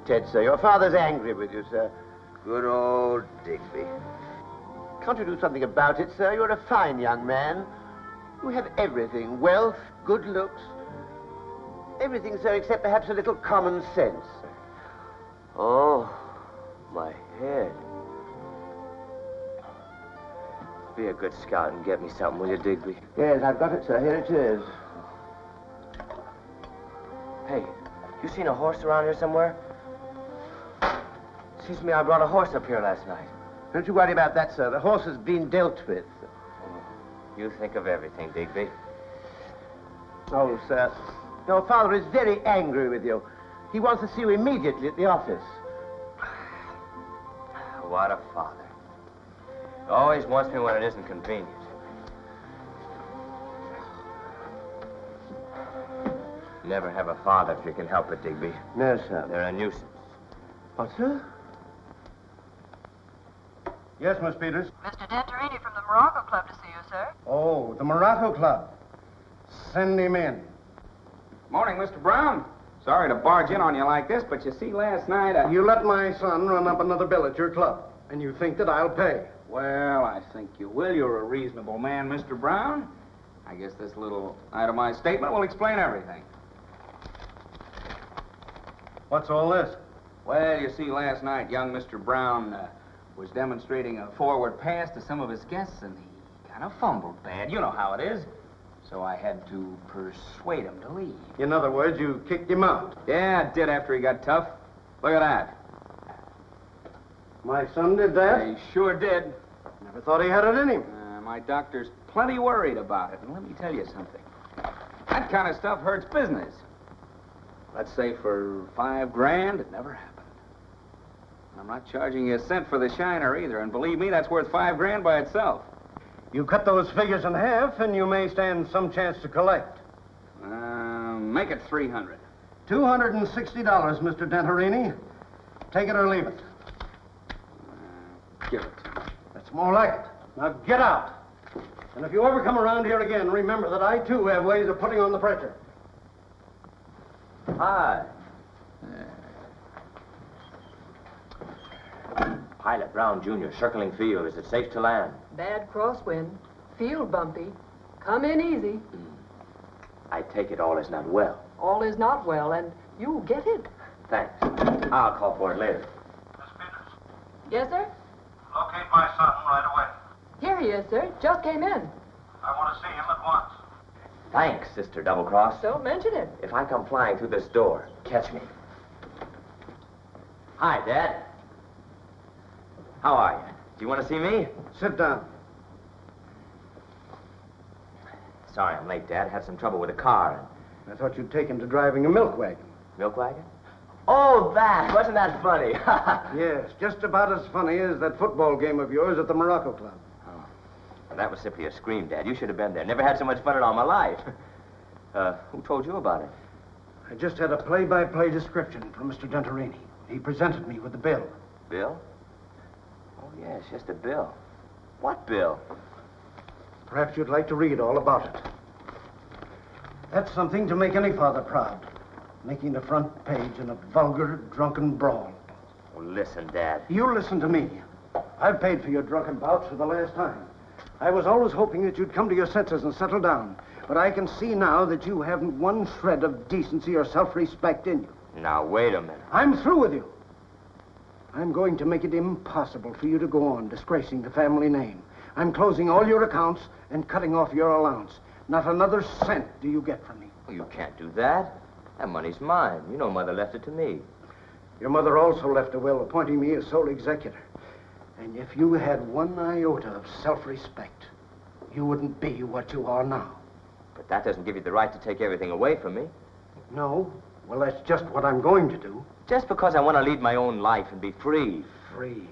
Ted, sir. Your father's angry with you, sir. Good old Digby. Can't you do something about it, sir? You're a fine young man. You have everything. Wealth, good looks. Everything, sir, except perhaps a little common sense. Oh, my head. Be a good scout and get me something, will you, Digby? Yes, I've got it, sir. Here it is. Hey, you seen a horse around here somewhere? Seems to me I brought a horse up here last night. Don't you worry about that, sir. The horse has been dealt with. You think of everything, Digby. Oh, sir. Your father is very angry with you. He wants to see you immediately at the office. What a father. Always wants me when it isn't convenient. Never have a father if you can help it, Digby. No, sir. They're a nuisance. What, sir? Yes, Miss Peters? Mr. Denterini from the Morocco Club to see you, sir. Oh, the Morocco Club. Send him in. Morning, Mr. Brown. Sorry to barge in on you like this, but you see, last night You let my son run up another bill at your club, and you think that I'll pay. Well, I think you will. You're a reasonable man, Mr. Brown. I guess this little itemized statement will explain everything. What's all this? Well, you see, last night, young Mr. Brown was demonstrating a forward pass to some of his guests, and he kind of fumbled bad. You know how it is. So I had to persuade him to leave. In other words, you kicked him out. Yeah, I did after he got tough. Look at that. My son did that? I sure did. Never thought he had it in him. My doctor's plenty worried about it. And let me tell you something. That kind of stuff hurts business. Let's say for $5,000, it never happened. I'm not charging you a cent for the shiner either, and believe me, that's worth $5,000 by itself. You cut those figures in half, and you may stand some chance to collect. Make it $300. $260, Mr. Denterini. Take it or leave it. Give it to me. That's more like it. Now get out. And if you ever come around here again, remember that I, too, have ways of putting on the pressure. Hi. Pilot Brown, Jr., circling field. Is it safe to land? Bad crosswind. Field bumpy. Come in easy. I take it all is not well. All is not well, and you'll get it. Thanks. I'll call for it later. Miss Peters, Yes, sir? locate my son right away. Here he is, sir. Just came in. I want to see him at once. Thanks, Sister Double Cross. Don't mention it. If I come flying through this door, catch me. Hi, Dad. How are you? Do you want to see me? Sit down. Sorry I'm late, Dad. Had some trouble with the car. I thought you'd taken to driving a milk wagon. Milk wagon? Oh, that! Wasn't that funny? Yes, just about as funny as that football game of yours at the Morocco Club. Oh. Well, that was simply a scream, Dad. You should have been there. Never had so much fun in all my life. Who told you about it? I just had a play-by-play description from Mr. Denterini. He presented me with the bill. Bill? Oh, yes, just a bill. What bill? Perhaps you'd like to read all about it. That's something to make any father proud. Making the front page in a vulgar, drunken brawl. Oh, listen, Dad. You listen to me. I've paid for your drunken bouts for the last time. I was always hoping that you'd come to your senses and settle down. But I can see now that you haven't one shred of decency or self-respect in you. Now, wait a minute. I'm through with you. I'm going to make it impossible for you to go on disgracing the family name. I'm closing all your accounts and cutting off your allowance. Not another cent do you get from me. Well, you can't do that. That money's mine. You know Mother left it to me. Your mother also left a will appointing me as sole executor. And if you had one iota of self-respect, you wouldn't be what you are now. But that doesn't give you the right to take everything away from me. No? Well, that's just what I'm going to do. Just because I want to lead my own life and be free. Free.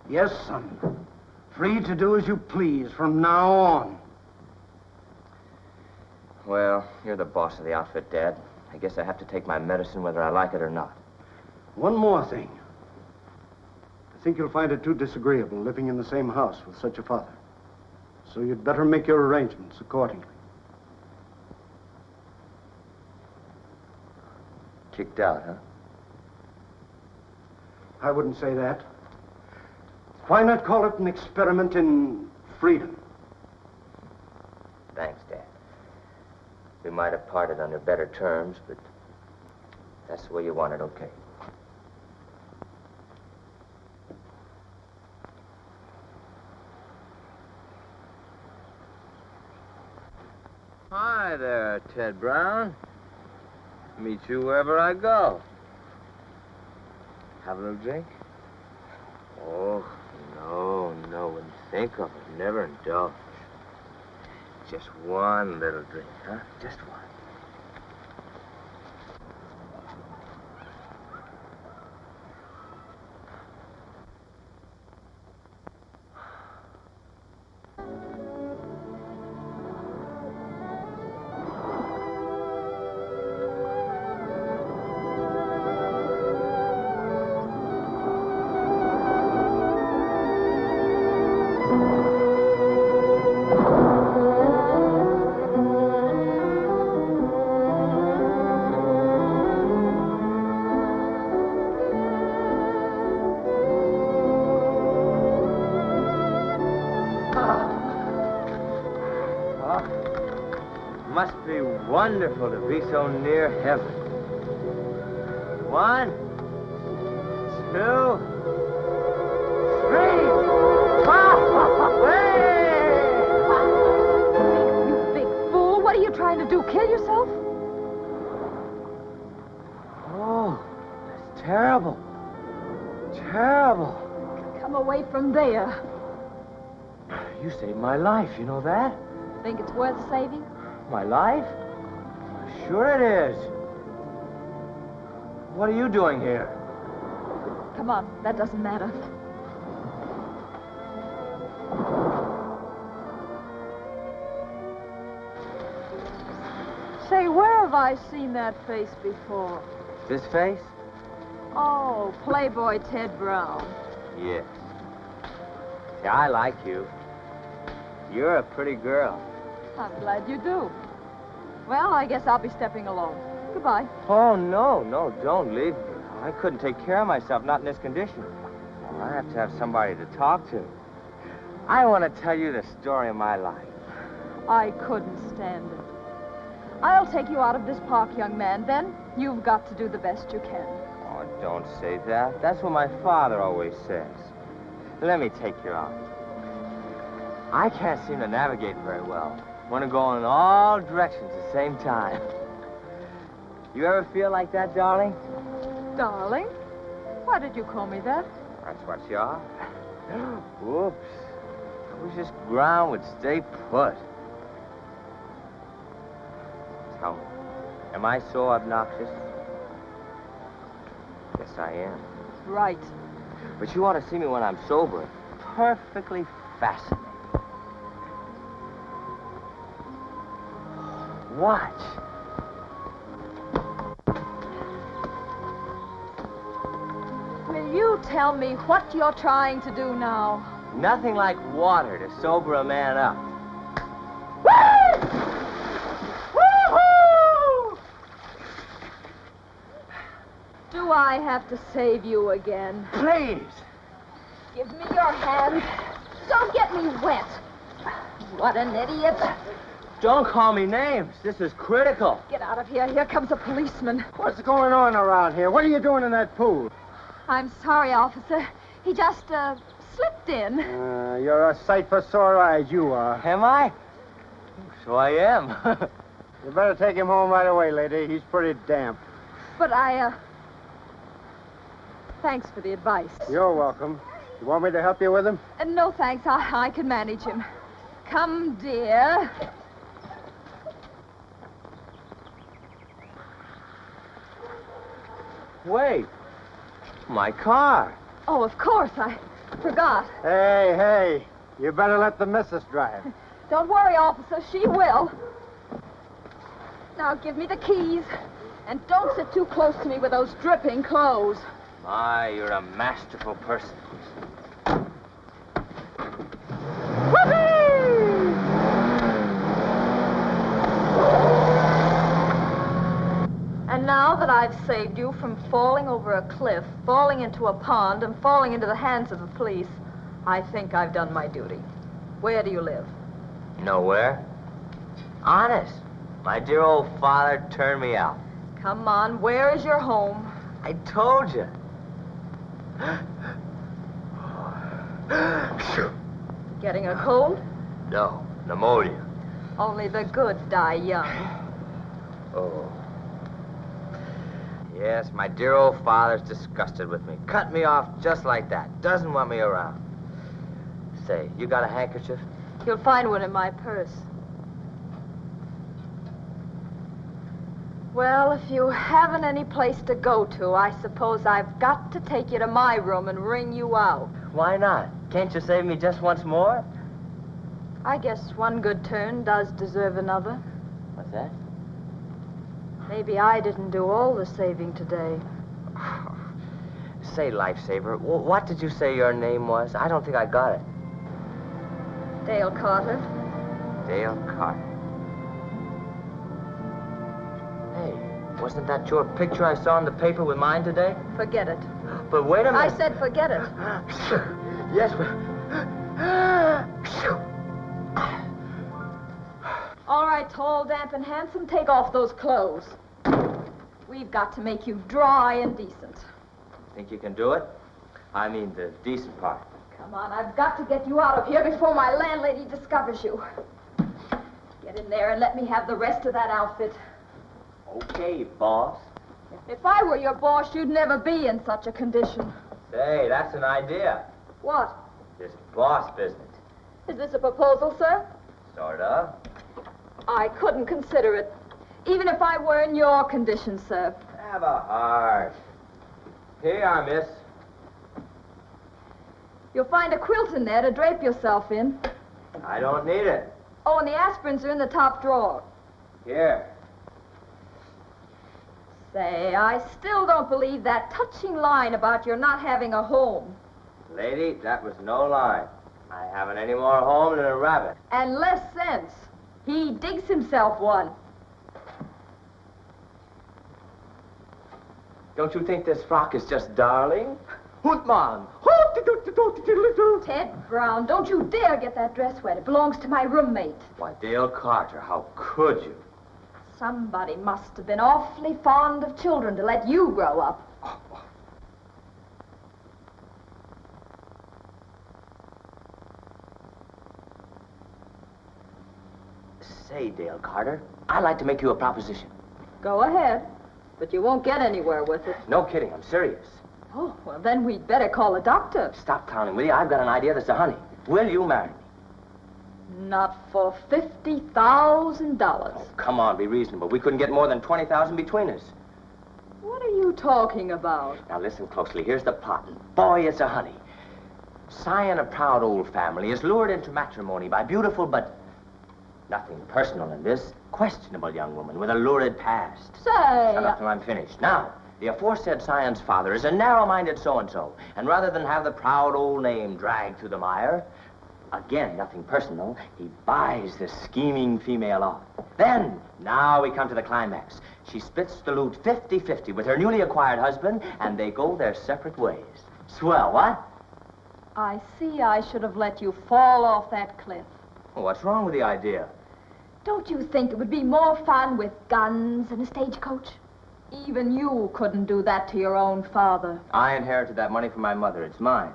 Yes, son. Free to do as you please from now on. Well, you're the boss of the outfit, Dad. I guess I have to take my medicine whether I like it or not. One more thing. I think you'll find it too disagreeable living in the same house with such a father. So you'd better make your arrangements accordingly. Kicked out, huh? I wouldn't say that. Why not call it an experiment in freedom? Thanks, Dad. We might have parted under better terms, but that's the way you want it, okay. Hi there, Ted Brown. Meet you wherever I go. Have a little drink? Oh, no, wouldn't think of it. Never indulge. Just one little drink, huh? Just one. Must be wonderful to be so near heaven. 1, 2, 3. You big fool. What are you trying to do? Kill yourself? Oh, that's terrible. Terrible. Come away from there. You saved my life, you know that? Think it's worth saving? My life? Sure it is. What are you doing here? Come on, that doesn't matter. Say, where have I seen that face before? This face? Oh, Playboy Ted Brown. Yes. See, I like you. You're a pretty girl. I'm glad you do. Well, I guess I'll be stepping along. Goodbye. Oh, no, don't leave me. I couldn't take care of myself, not in this condition. I have to have somebody to talk to. I want to tell you the story of my life. I couldn't stand it. I'll take you out of this park, young man. Then you've got to do the best you can. Oh, don't say that. That's what my father always says. Let me take you out. I can't seem to navigate very well. Want to go in all directions at the same time. You ever feel like that, darling? Darling? Why did you call me that? That's what you are. Whoops. I wish this ground would stay put. Tell me, am I so obnoxious? Yes, I am. Right. But you ought to see me when I'm sober. Perfectly fascinating. Watch. Will you tell me what you're trying to do now? Nothing like water to sober a man up. Do I have to save you again? Please. Give me your hand. Don't get me wet. What an idiot. Don't call me names. This is critical. Get out of here. Here comes a policeman. What's going on around here? What are you doing in that pool? I'm sorry, officer. He just, slipped in. You're a sight for sore eyes, you are. Am I? So I am. You better take him home right away, lady. He's pretty damp. But thanks for the advice. You're welcome. You want me to help you with him? No, thanks. I can manage him. Come, dear. Wait. My car. Oh, of course. I forgot. Hey. You better let the missus drive. Don't worry, officer. She will. Now, give me the keys. And don't sit too close to me with those dripping clothes. My, you're a masterful person. And now that I've saved you from falling over a cliff, falling into a pond, and falling into the hands of the police, I think I've done my duty. Where do you live? Nowhere. Honest. My dear old father turned me out. Come on, where is your home? I told you. Getting a cold? No, pneumonia. Only the good die young. Oh. Yes, my dear old father's disgusted with me. Cut me off just like that. Doesn't want me around. Say, you got a handkerchief? You'll find one in my purse. Well, if you haven't any place to go to, I suppose I've got to take you to my room and ring you out. Why not? Can't you save me just once more? I guess one good turn does deserve another. What's that? Maybe I didn't do all the saving today. Say, Lifesaver, what did you say your name was? I don't think I got it. Dale Carter. Dale Carter. Hey, wasn't that your picture I saw in the paper with mine today? Forget it. But wait a minute. I said forget it. Yes, but... All right, tall, damp, and handsome, take off those clothes. We've got to make you dry and decent. Think you can do it? I mean, the decent part. Come on, I've got to get you out of here before my landlady discovers you. Get in there and let me have the rest of that outfit. Okay, boss. If I were your boss, you'd never be in such a condition. Say, that's an idea. What? This boss business. Is this a proposal, sir? Sort of. I couldn't consider it. Even if I were in your condition, sir. Have a heart. Here you are, miss. You'll find a quilt in there to drape yourself in. I don't need it. Oh, and the aspirins are in the top drawer. Here. Say, I still don't believe that touching line about your not having a home. Lady, that was no lie. I haven't any more home than a rabbit. And less sense. He digs himself one. Don't you think this frock is just darling? Hootman! Ted Brown, don't you dare get that dress wet. It belongs to my roommate. Why, Dale Carter, how could you? Somebody must have been awfully fond of children to let you grow up. Say, Dale Carter, I'd like to make you a proposition. Go ahead, but you won't get anywhere with it. No kidding, I'm serious. Oh, well, then we'd better call a doctor. Stop clowning, will you? I've got an idea that's a honey. Will you marry me? Not for $50,000. Oh, come on, be reasonable. We couldn't get more than $20,000 between us. What are you talking about? Now, listen closely. Here's the plot. Boy, it's a honey. Cy, a proud old family, is lured into matrimony by beautiful but nothing personal in this questionable young woman with a lurid past. Say... Shut up till I'm finished. Now, the aforesaid Scion's father is a narrow-minded so-and-so, and rather than have the proud old name dragged through the mire, again, nothing personal, he buys this scheming female off. Then, now we come to the climax. She splits the loot 50-50 with her newly acquired husband, and they go their separate ways. Swell, what? I see I should have let you fall off that cliff. What's wrong with the idea? Don't you think it would be more fun with guns and a stagecoach? Even you couldn't do that to your own father. I inherited that money from my mother. It's mine.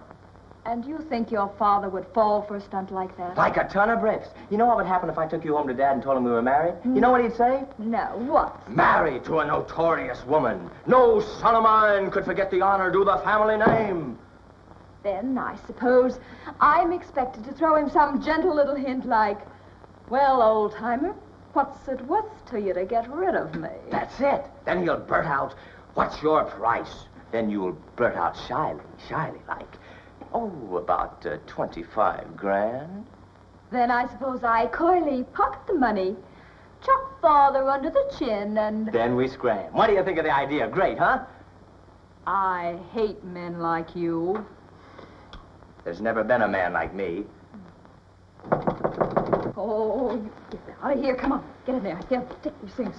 And you think your father would fall for a stunt like that? Like a ton of bricks. You know what would happen if I took you home to Dad and told him we were married? You know what he'd say? No, what? Married to a notorious woman. No son of mine could forget the honor due the family name. Then I suppose I'm expected to throw him some gentle little hint like, well, old-timer, what's it worth to you to get rid of me? That's it. Then he'll blurt out, what's your price? Then you'll blurt out shyly like, oh, about 25 grand. Then I suppose I coyly pocket the money, chuck father under the chin, and... Then we scram. What do you think of the idea? Great, huh? I hate men like you. There's never been a man like me. Oh, get out of here. Come on. Get in there. Here, take these things.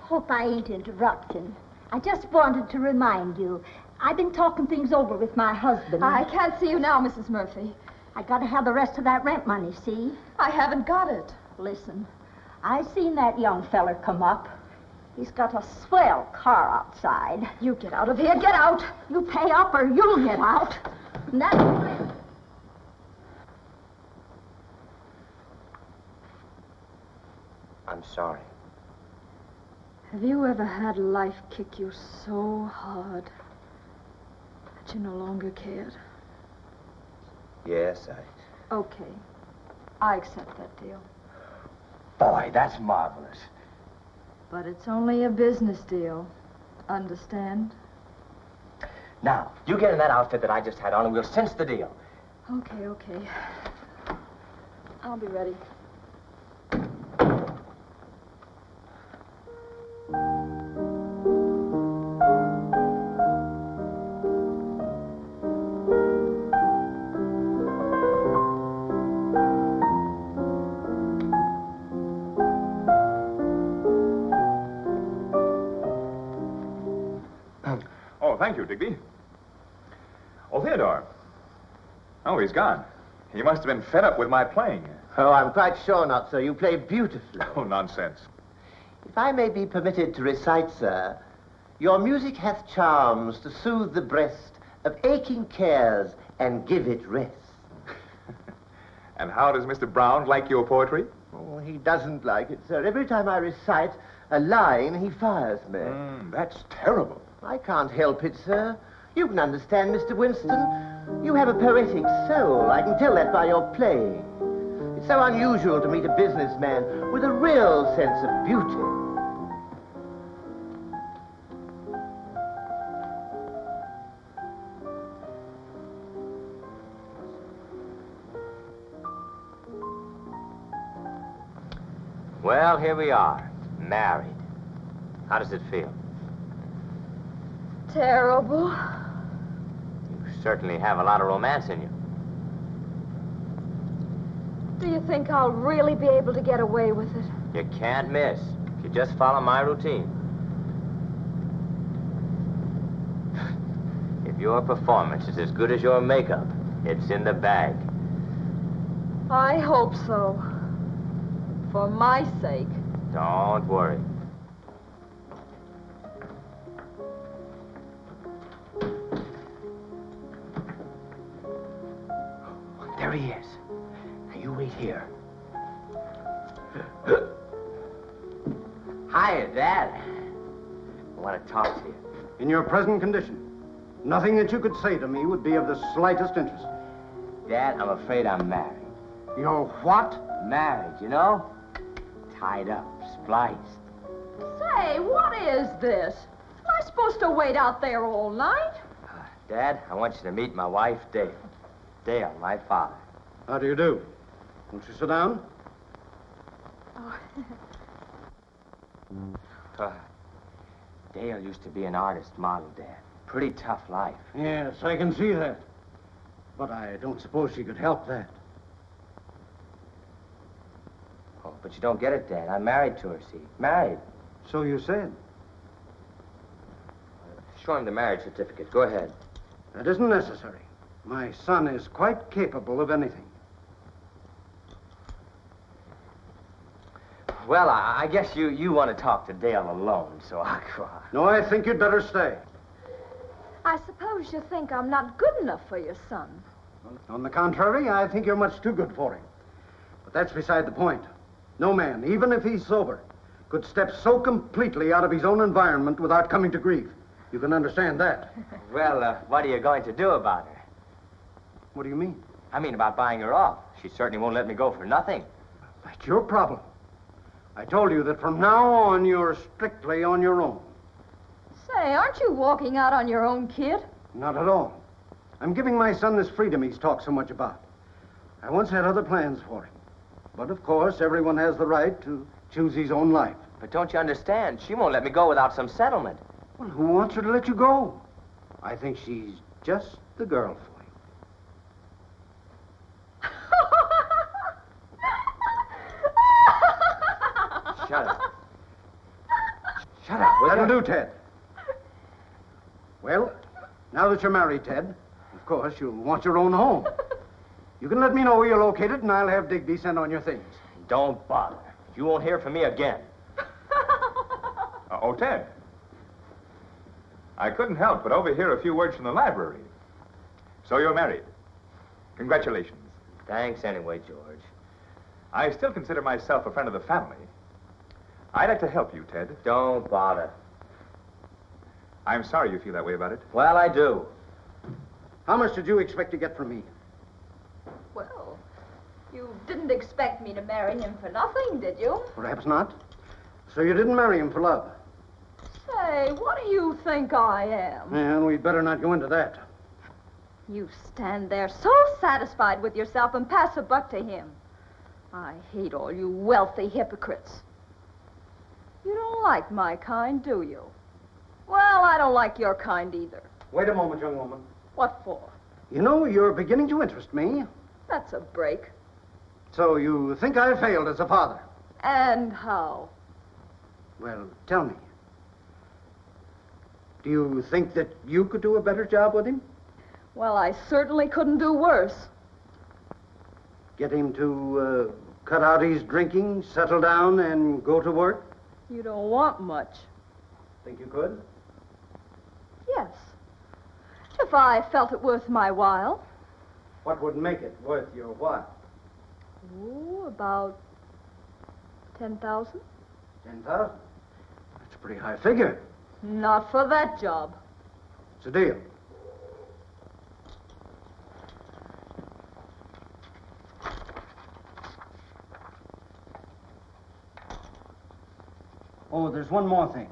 Hope I ain't interrupting. I just wanted to remind you, I've been talking things over with my husband. I can't see you now, Mrs. Murphy. I gotta have the rest of that rent money, see? I haven't got it. Listen, I seen that young feller come up. He's got a swell car outside. You get out of here, get out! You pay up or you'll get out. And that's... I'm sorry. Have you ever had life kick you so hard that you no longer cared? Yes, Okay. I accept that deal. Boy, that's marvelous. But it's only a business deal. Understand? Now, you get in that outfit that I just had on and we'll cinch the deal. Okay. I'll be ready. Thank you, Digby. Oh, Theodore. Oh, he's gone. He must have been fed up with my playing. Oh, I'm quite sure not, sir. You play beautifully. Oh, nonsense. If I may be permitted to recite, sir, your music hath charms to soothe the breast of aching cares and give it rest. And how does Mr. Brown like your poetry? Oh, he doesn't like it, sir. Every time I recite a line, he fires me. That's terrible. I can't help it, sir. You can understand, Mr. Winston. You have a poetic soul. I can tell that by your playing. It's so unusual to meet a businessman with a real sense of beauty. Well, here we are, married. How does it feel? Terrible. You certainly have a lot of romance in you. Do you think I'll really be able to get away with it? You can't miss. If you just follow my routine. If your performance is as good as your makeup, it's in the bag. I hope so. For my sake. Don't worry. There he is. Now you wait here. Hiya, Dad. I want to talk to you. In your present condition, nothing that you could say to me would be of the slightest interest. Dad, I'm afraid I'm married. You're what? Married, you know? Tied up, spliced. Say, what is this? Am I supposed to wait out there all night? Dad, I want you to meet my wife, Dale. Dale, my father. How do you do? Won't you sit down? Oh. Dale used to be an artist model, Dad. Pretty tough life. Yes, I can see that. But I don't suppose she could help that. Oh, but you don't get it, Dad. I'm married to her, see? Married. So you said. Show him the marriage certificate. Go ahead. That isn't necessary. My son is quite capable of anything. Well, I guess you want to talk to Dale alone, so I'll go on. No, I think you'd better stay. I suppose you think I'm not good enough for your son. On the contrary, I think you're much too good for him. But that's beside the point. No man, even if he's sober, could step so completely out of his own environment without coming to grief. You can understand that. Well, what are you going to do about her? What do you mean? I mean about buying her off. She certainly won't let me go for nothing. That's your problem. I told you that from now on, you're strictly on your own. Say, aren't you walking out on your own kid? Not at all. I'm giving my son this freedom he's talked so much about. I once had other plans for him. But of course, everyone has the right to choose his own life. But don't you understand? She won't let me go without some settlement. Well, who wants her to let you go? I think she's just the girl for Shut up, will That'll do, Ted. Well, now that you're married, Ted, of course, you'll want your own home. You can let me know where you're located, and I'll have Digby send on your things. Don't bother. You won't hear from me again. Oh, Ted. I couldn't help but overhear a few words from the library. So you're married. Congratulations. Thanks anyway, George. I still consider myself a friend of the family. I'd like to help you, Ted. Don't bother. I'm sorry you feel that way about it. Well, I do. How much did you expect to get from me? Well, you didn't expect me to marry him for nothing, did you? Perhaps not. So you didn't marry him for love? Say, what do you think I am? Well, we'd better not go into that. You stand there so satisfied with yourself and pass a buck to him. I hate all you wealthy hypocrites. You don't like my kind, do you? Well, I don't like your kind either. Wait a moment, young woman. What for? You know, you're beginning to interest me. That's a break. So you think I failed as a father? And how? Well, tell me. Do you think that you could do a better job with him? Well, I certainly couldn't do worse. Get him to cut out his drinking, settle down, and go to work? You don't want much. Think you could? Yes. If I felt it worth my while. What would make it worth your while? Oh, about 10,000. 10,000? That's a pretty high figure. Not for that job. It's a deal. Oh, there's one more thing.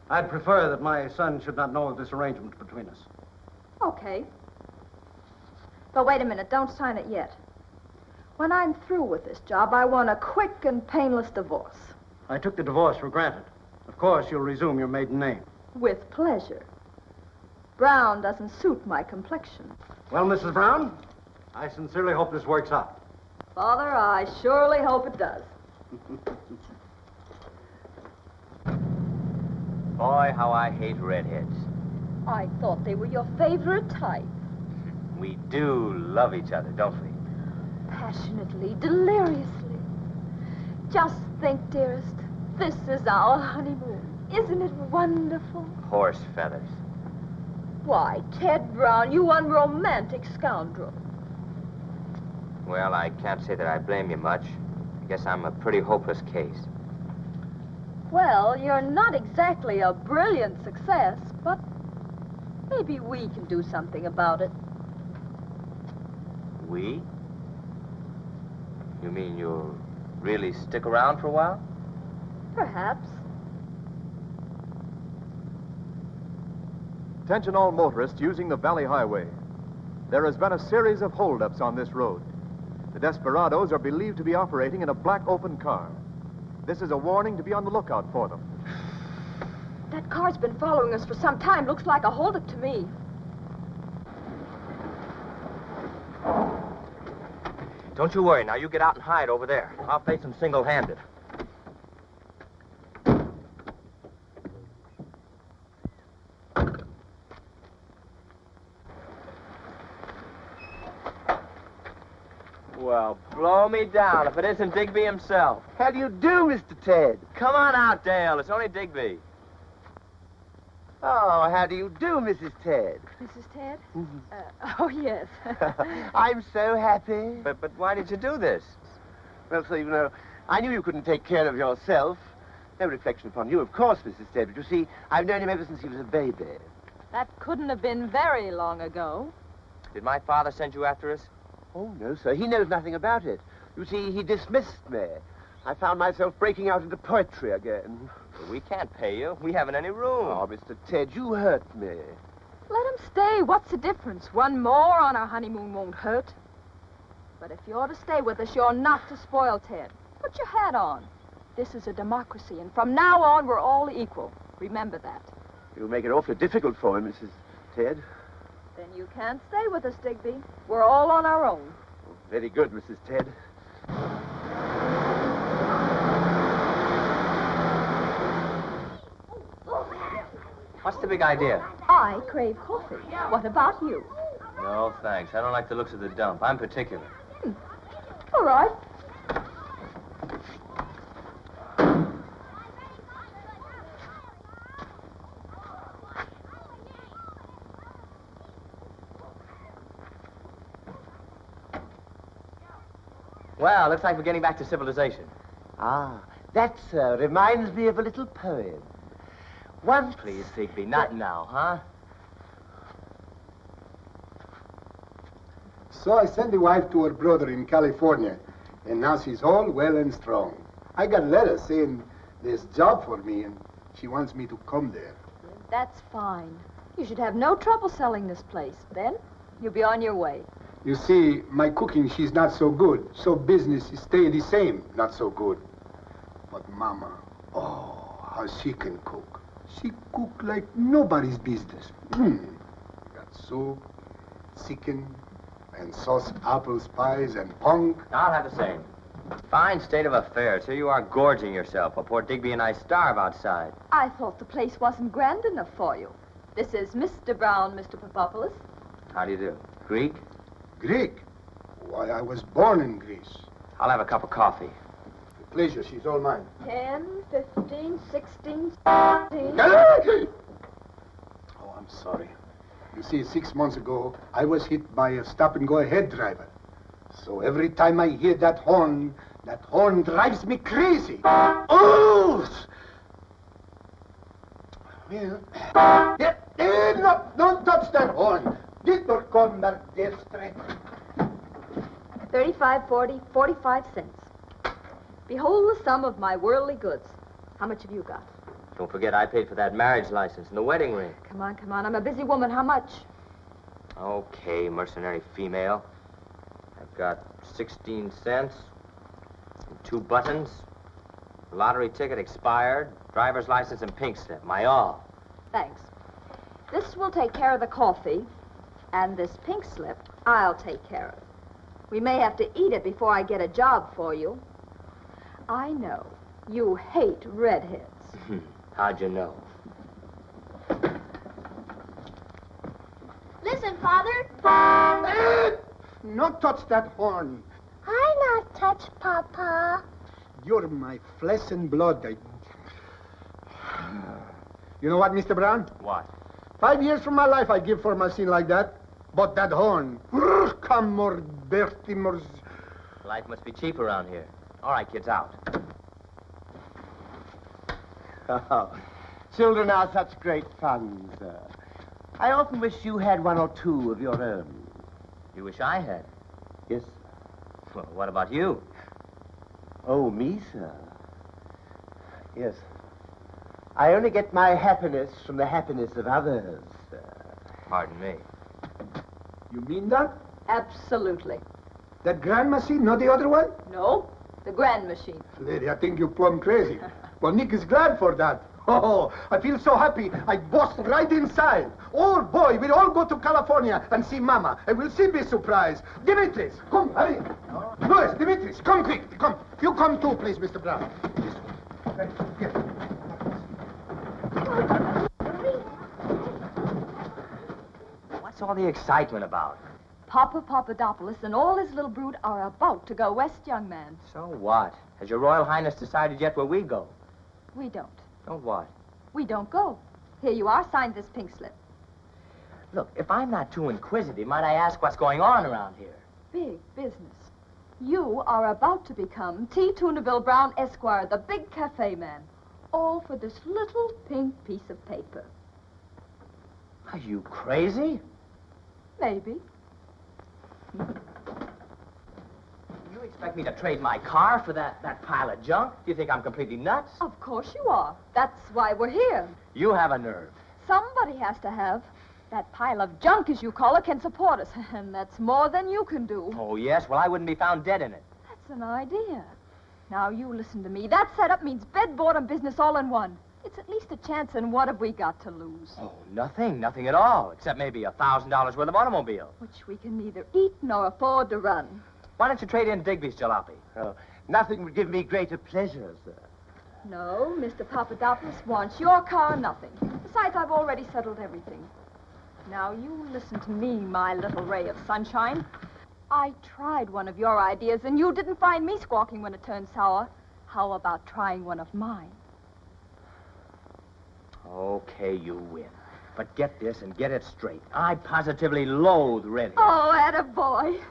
I'd prefer that my son should not know of this arrangement between us. Okay. But wait a minute, don't sign it yet. When I'm through with this job, I want a quick and painless divorce. I took the divorce for granted. Of course, you'll resume your maiden name. With pleasure. Brown doesn't suit my complexion. Well, Mrs. Brown, I sincerely hope this works out. Father, I surely hope it does. Boy, how I hate redheads. I thought they were your favorite type. We do love each other, don't we? Passionately, deliriously. Just think, dearest, this is our honeymoon. Isn't it wonderful? Horse feathers. Why, Ted Brown, you unromantic scoundrel. Well, I can't say that I blame you much. I guess I'm a pretty hopeless case. Well, you're not exactly a brilliant success, but maybe we can do something about it. We? You mean you'll really stick around for a while? Perhaps. Attention all motorists using the Valley Highway. There has been a series of holdups on this road. The desperados are believed to be operating in a black open car. This is a warning to be on the lookout for them. That car's been following us for some time. Looks like a holdup to me. Don't you worry. Now you get out and hide over there. I'll face them single-handed. Well, blow me down if it isn't Digby himself. How do you do, Mr. Ted? Come on out, Dale. It's only Digby. Oh, how do you do, Mrs. Ted? Mrs. Ted? Oh, yes. I'm so happy. But why did you do this? Well, so, you know, I knew you couldn't take care of yourself. No reflection upon you, of course, Mrs. Ted, but you see, I've known him ever since he was a baby. That couldn't have been very long ago. Did my father send you after us? Oh, no, sir. He knows nothing about it. You see, he dismissed me. I found myself breaking out into poetry again. Well, we can't pay you. We haven't any room. Oh, Mr. Ted, you hurt me. Let him stay. What's the difference? One more on our honeymoon won't hurt. But if you're to stay with us, you're not to spoil Ted. Put your hat on. This is a democracy, and from now on, we're all equal. Remember that. You make it awfully difficult for him, Mrs. Ted. Then you can't stay with us, Digby. We're all on our own. Oh, very good, Mrs. Ted. What's the big idea? I crave coffee. What about you? No, thanks. I don't like the looks of the dump. I'm particular. All right. Well, looks like we're getting back to civilization. Ah, that, sir, reminds me of a little poem. Once... Please, Digby, not now, huh? So I sent the wife to her brother in California, and now she's all well and strong. I got letters saying there's job for me, and she wants me to come there. That's fine. You should have no trouble selling this place. Then you'll be on your way. You see, my cooking, she's not so good, so business stay the same, not so good. But Mama, oh, how she can cook. She cook like nobody's business. Got soup, chicken, and sauce apples, pies, and punk. I'll have the same. Fine state of affairs. Here you are gorging yourself while poor Digby and I starve outside. I thought the place wasn't grand enough for you. This is Mr. Brown, Mr. Papopoulos. How do you do? Greek? Greek? Why, I was born in Greece. I'll have a cup of coffee. The pleasure, she's all mine. 10, 15, 16, 17. Oh, I'm sorry. You see, 6 months ago, I was hit by a stop-and-go-ahead driver. So every time I hear that horn drives me crazy. Oh! Well, no, don't touch that horn. Dito con destre. 35, 40, 45 cents. Behold the sum of my worldly goods. How much have you got? Don't forget I paid for that marriage license and the wedding ring. Come on, come on. I'm a busy woman. How much? Okay, mercenary female. I've got 16 cents, and 2 buttons, lottery ticket expired, driver's license and pink slip. My all. Thanks. This will take care of the coffee, and this pink slip I'll take care of. We may have to eat it before I get a job for you. I know. You hate redheads. How'd you know? Listen, Father. Not touch that horn. I not touch, Papa. You're my flesh and blood. You know what, Mr. Brown? What? 5 years from my life I give for a machine like that. But that horn, come more dirty, more... Life must be cheap around here. All right, kids, out. Oh, children are such great fun, sir. I often wish you had 1 or 2 of your own. You wish I had? Yes. Well, what about you? Oh, me, sir? Yes. I only get my happiness from the happiness of others, sir. Pardon me. You mean that? Absolutely. That grand machine, not the other one? No, the grand machine. Lady, I think you're plumb crazy. Well, Nick is glad for that. Oh, I feel so happy. I bust right inside. Oh, boy, we'll all go to California and see Mama, and we'll see be surprised. Dimitris, come, hurry. Louis, Dimitris, come quick. Come. You come too, please, Mr. Brown. This way. Here. What's all the excitement about? Papa Papadopoulos and all his little brood are about to go west, young man. So what? Has your Royal Highness decided yet where we go? We don't. Don't what? We don't go. Here you are. Sign this pink slip. Look, if I'm not too inquisitive, might I ask what's going on around here? Big business. You are about to become T. Tunaville Brown, Esquire, the big cafe man. All for this little pink piece of paper. Are you crazy? Maybe. You expect me to trade my car for that pile of junk? Do you think I'm completely nuts? Of course you are. That's why we're here. You have a nerve. Somebody has to have. That pile of junk, as you call it, can support us. And that's more than you can do. Oh, yes? Well, I wouldn't be found dead in it. That's an idea. Now, you listen to me. That setup means bed, board, and business all in one. It's at least a chance, and what have we got to lose? Oh, nothing. Nothing at all. Except maybe $1,000 worth of automobile. Which we can neither eat nor afford to run. Why don't you trade in Digby's jalopy? Oh, nothing would give me greater pleasure, sir. No, Mr. Papadopoulos wants your car, nothing. Besides, I've already settled everything. Now, you listen to me, my little ray of sunshine. I tried one of your ideas, and you didn't find me squawking when it turned sour. How about trying one of mine? Okay, you win. But get this and get it straight. I positively loathe Redhead. Oh, attaboy.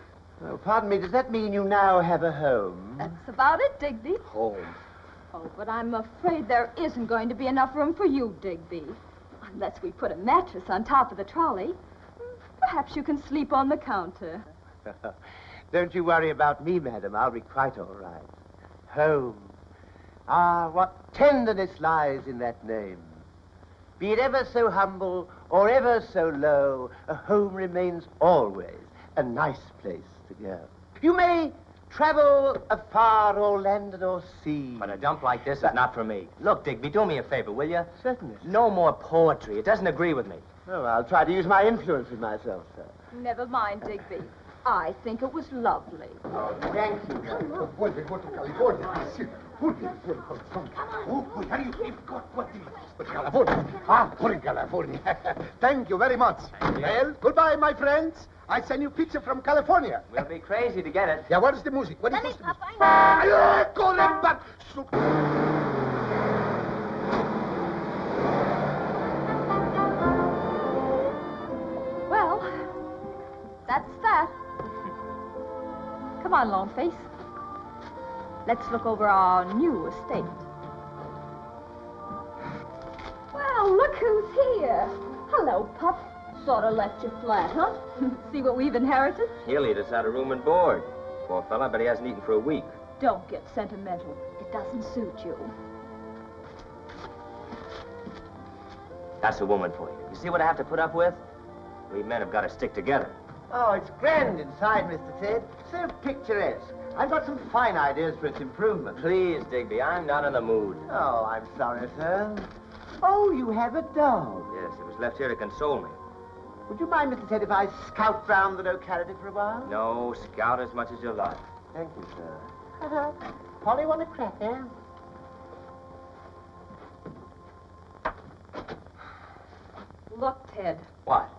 Oh, pardon me, does that mean you now have a home? That's about it, Digby. Home. Oh, but I'm afraid there isn't going to be enough room for you, Digby. Unless we put a mattress on top of the trolley. Perhaps you can sleep on the counter. Don't you worry about me, madam. I'll be quite all right. Home. Ah, what tenderness lies in that name. Be it ever so humble or ever so low, a home remains always a nice place to go. You may travel afar or land or sea. But a dump like this is not for me. Look, Digby, do me a favor, will you? Certainly. No more poetry. It doesn't agree with me. Oh, I'll try to use my influence with myself, sir. Never mind, Digby. I think it was lovely. Oh, thank you. Vuelve, go to California. Sí. Vuelve, come on. Oh, how do you keep California? Ah, for California. Thank you very much. Well, goodbye, my friends. I send you pizza from California. We'll be crazy to get it. Yeah, what is the music? What is the music? Go them back. Well, that's that. Come on, Longface. Let's look over our new estate. Well, look who's here. Hello, pup. Sort of left you flat, huh? See what we've inherited? He'll eat us out of room and board. Poor fella, but he hasn't eaten for a week. Don't get sentimental. It doesn't suit you. That's a woman for you. You see what I have to put up with? We men have got to stick together. Oh, it's grand inside, Mr. Ted. So picturesque. I've got some fine ideas for its improvement. Please, Digby, I'm not in the mood. Oh, I'm sorry, sir. Oh, you have a dog. Yes, it was left here to console me. Would you mind, Mr. Ted, if I scout round the locality for a while? No, scout as much as you like. Thank you, sir. Polly, want a cracker? Look, Ted. What?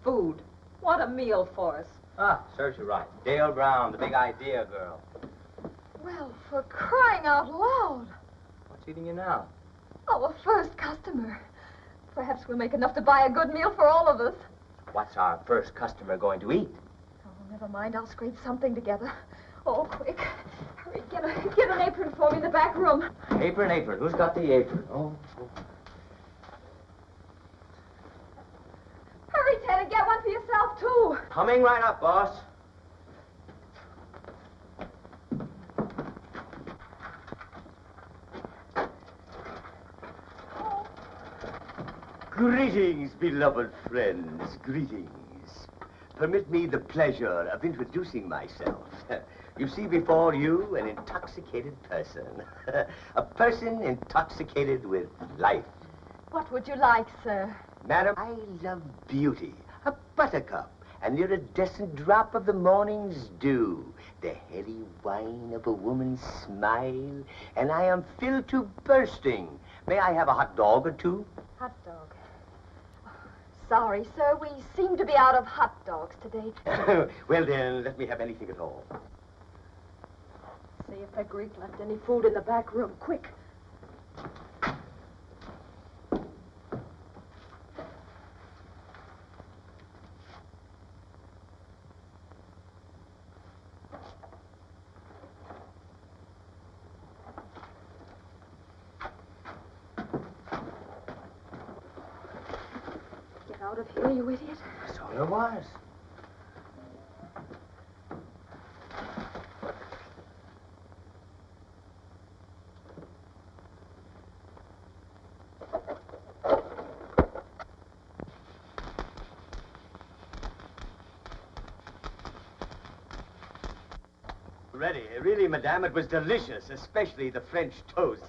Food. What a meal for us. Ah, serves you right. Dale Brown, the big idea girl. Well, for crying out loud. What's eating you now? Oh, a first customer. Perhaps we'll make enough to buy a good meal for all of us. What's our first customer going to eat? Oh, never mind. I'll scrape something together. Oh, quick. Hurry, get an apron for me in the back room. Apron, apron. Who's got the apron? Oh. Hurry, Ted, and get one for yourself, too. Coming right up, boss. Greetings, beloved friends, greetings. Permit me the pleasure of introducing myself. You see before you an intoxicated person. A person intoxicated with life. What would you like, sir? Madam, I love beauty, a buttercup, an iridescent drop of the morning's dew, the heady wine of a woman's smile, and I am filled to bursting. May I have a hot dog or two? Hot dog. Sorry, sir. We seem to be out of hot dogs today. Well, then, let me have anything at all. See if the Greek left any food in the back room. Quick. Out of here, you idiot. That's all there was. Ready. Really, madame, it was delicious, especially the French toast.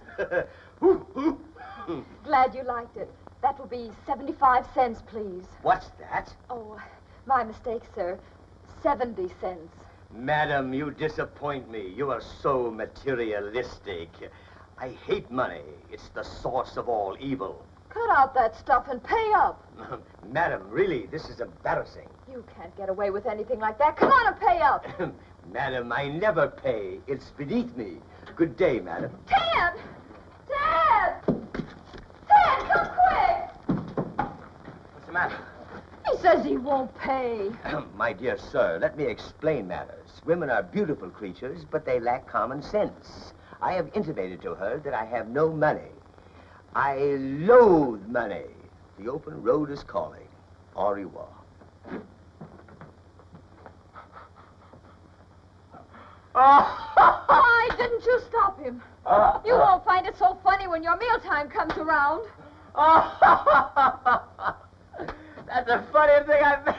Glad you liked it. That will be 75 cents, please. What's that? Oh, my mistake, sir. 70 cents. Madam, you disappoint me. You are so materialistic. I hate money. It's the source of all evil. Cut out that stuff and pay up. Madam, really, this is embarrassing. You can't get away with anything like that. Come on and pay up. Madam, I never pay. It's beneath me. Good day, madam. Ted! Ted! Ted, come quick! What's the matter? He says he won't pay. My dear sir, let me explain matters. Women are beautiful creatures, but they lack common sense. I have intimated to her that I have no money. I loathe money. The open road is calling. Au revoir. Why didn't you stop him? You won't find it so funny when your mealtime comes around. That's the funniest thing I've...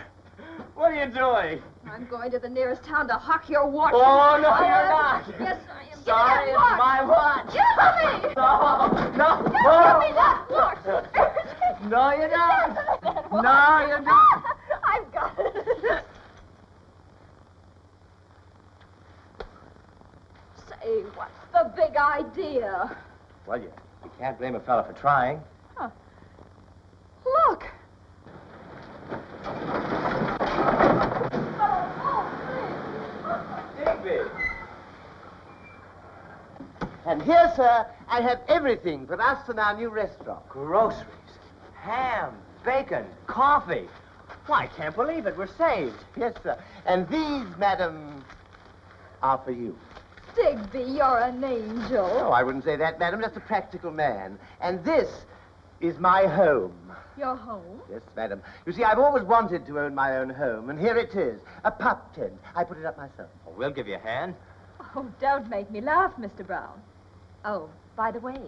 What are you doing? I'm going to the nearest town to hock your watch. Oh, no, you're not. Yes, I am. Sorry, Give me it's that watch. my watch. Give me. No. Give me that watch. No, you don't. No, you don't. I've got it. Say, what's the big idea? Well, you can't blame a fella for trying. Huh. Look. Digby. And here, sir, I have everything for us and our new restaurant. Groceries, ham, bacon, coffee. Why, I can't believe it. We're saved. Yes, sir. And these, madam, are for you. Digby, you're an angel. Oh, I wouldn't say that, madam. Just a practical man. And this is my home. Your home? Yes, madam. You see, I've always wanted to own my own home, and here it is. A pup tent. I put it up myself. Oh, we'll give you a hand. Oh, don't make me laugh, Mr. Brown. Oh, by the way,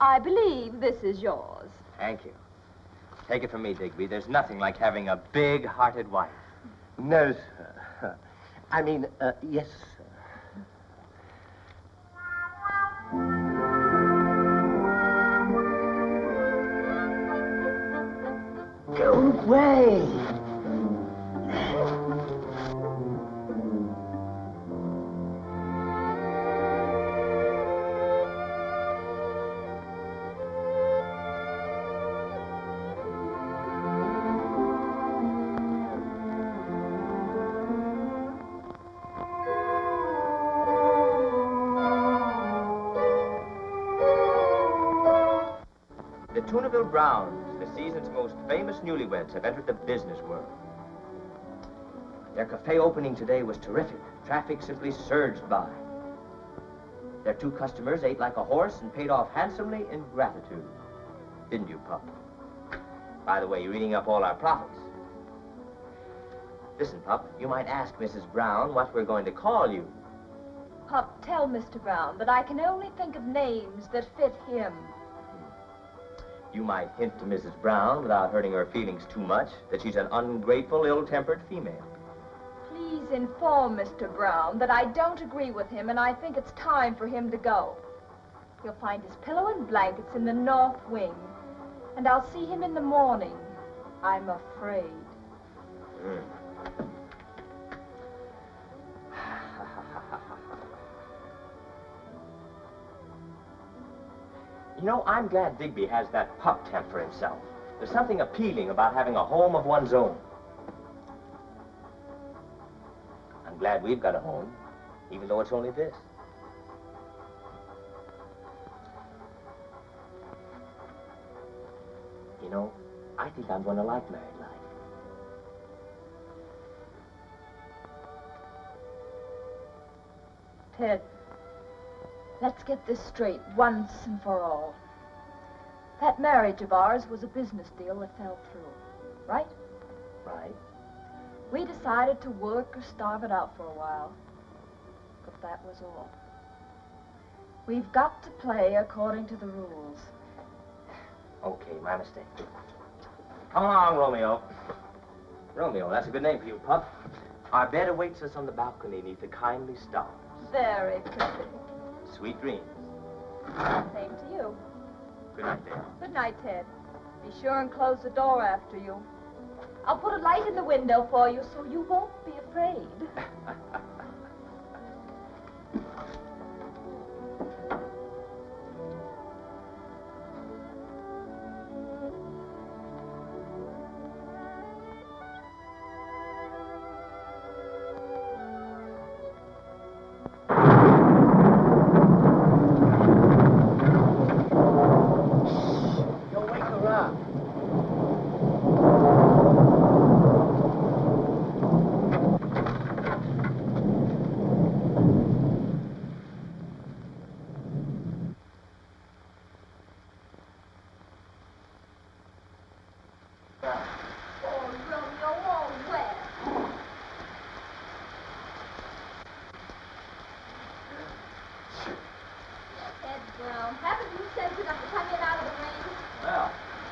I believe this is yours. Thank you. Take it from me, Digby. There's nothing like having a big-hearted wife. No, sir. I mean, yes, sir. Go away. The Tunaville Browns, the season's most famous newlyweds, have entered the business world. Their cafe opening today was terrific. Traffic simply surged by. Their 2 customers ate like a horse and paid off handsomely in gratitude. Didn't you, Pup? By the way, you're eating up all our profits. Listen, Pup, you might ask Mrs. Brown what we're going to call you. Pup, tell Mr. Brown that I can only think of names that fit him. You might hint to Mrs. Brown, without hurting her feelings too much, that she's an ungrateful, ill-tempered female. Please inform Mr. Brown that I don't agree with him and I think it's time for him to go. He'll find his pillow and blankets in the north wing, and I'll see him in the morning, I'm afraid. You know, I'm glad Digby has that pup tent for himself. There's something appealing about having a home of one's own. I'm glad we've got a home, even though it's only this. You know, I think I'm going to like married life. Ted, let's get this straight once and for all. That marriage of ours was a business deal that fell through, right? Right. We decided to work or starve it out for a while, but that was all. We've got to play according to the rules. Okay, my mistake. Come along, Romeo. Romeo, that's a good name for you, pup. Our bed awaits us on the balcony beneath the kindly stars. Very pretty. Sweet dreams. Same to you. Good night, dear. Good night, Ted. Be sure and close the door after you. I'll put a light in the window for you so you won't be afraid.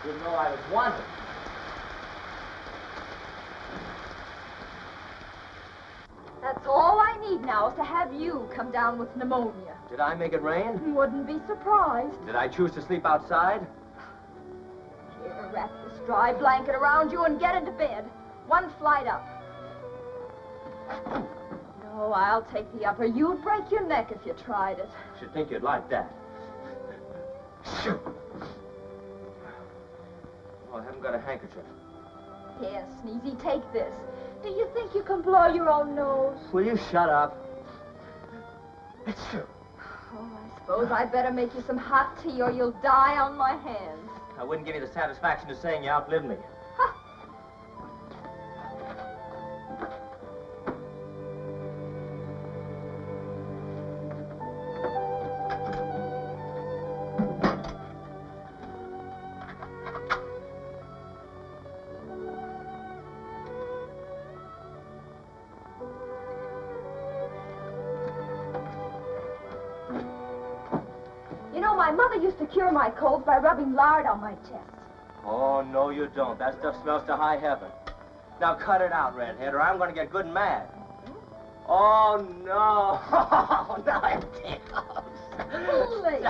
Didn't know I was wanted. That's all I need now is to have you come down with pneumonia. Did I make it rain? Wouldn't be surprised. Did I choose to sleep outside? Here, wrap this dry blanket around you and get into bed. One flight up. No, I'll take the upper. You'd break your neck if you tried it. Should think you'd like that. Oh, I haven't got a handkerchief. Here, Sneezy, take this. Do you think you can blow your own nose? Will you shut up? It's true. Oh, I suppose I'd better make you some hot tea or you'll die on my hands. I wouldn't give you the satisfaction of saying you outlived me. You know, my mother used to cure my colds by rubbing lard on my chest. Oh, no, you don't. That stuff smells to high heaven. Now cut it out, Redhead, or I'm going to get good and mad. Oh, no. Oh, no, it tickles. Please.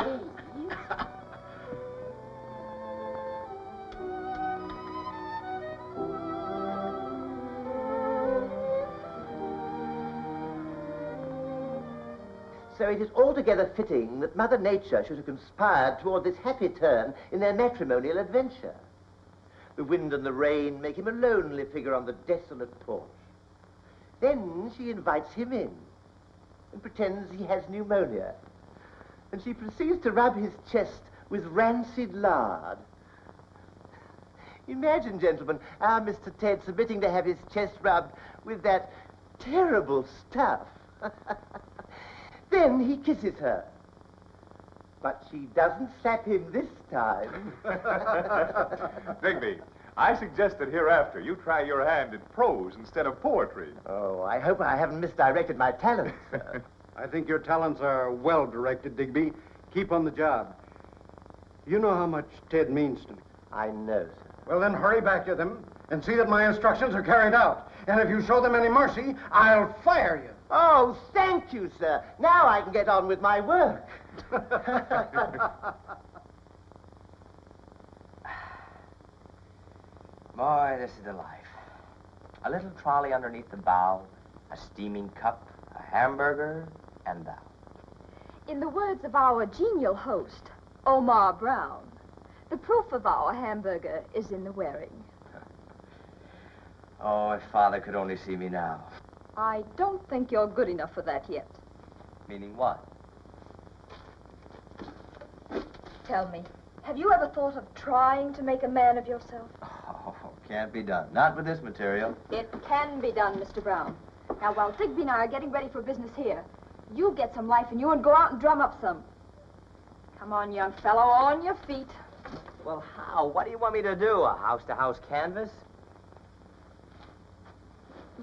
So it is altogether fitting that Mother Nature should have conspired toward this happy turn in their matrimonial adventure. The wind and the rain make him a lonely figure on the desolate porch. Then she invites him in and pretends he has pneumonia. And she proceeds to rub his chest with rancid lard. Imagine, gentlemen, our Mr. Ted submitting to have his chest rubbed with that terrible stuff. Then he kisses her. But she doesn't slap him this time. Digby, I suggest that hereafter you try your hand in prose instead of poetry. Oh, I hope I haven't misdirected my talents, sir. I think your talents are well directed, Digby. Keep on the job. You know how much Ted means to me. I know, sir. Well, then hurry back to them and see that my instructions are carried out. And if you show them any mercy, I'll fire you. Oh, thank you, sir. Now I can get on with my work. Boy, this is the life. A little trolley underneath the bow, a steaming cup, a hamburger, and thou. In the words of our genial host, Omar Brown, the proof of our hamburger is in the wearing. Oh, if Father could only see me now. I don't think you're good enough for that yet. Meaning what? Tell me, have you ever thought of trying to make a man of yourself? Oh, can't be done. Not with this material. It can be done, Mr. Brown. Now, while Digby and I are getting ready for business here, you get some life in you and go out and drum up some. Come on, young fellow, on your feet. Well, how? What do you want me to do? A house-to-house canvas?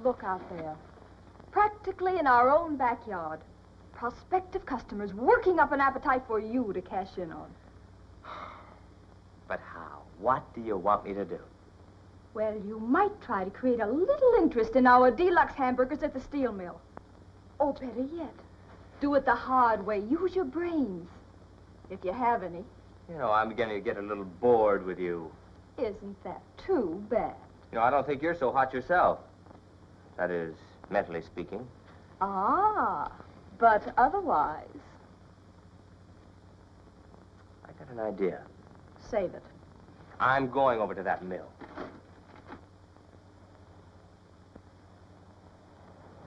Look out there. Practically in our own backyard. Prospective customers working up an appetite for you to cash in on. But how? What do you want me to do? Well, you might try to create a little interest in our deluxe hamburgers at the steel mill. Oh, better yet, do it the hard way. Use your brains, if you have any. You know, I'm beginning to get a little bored with you. Isn't that too bad? You know, I don't think you're so hot yourself. That is, mentally speaking. Ah, but otherwise. I got an idea. Save it. I'm going over to that mill.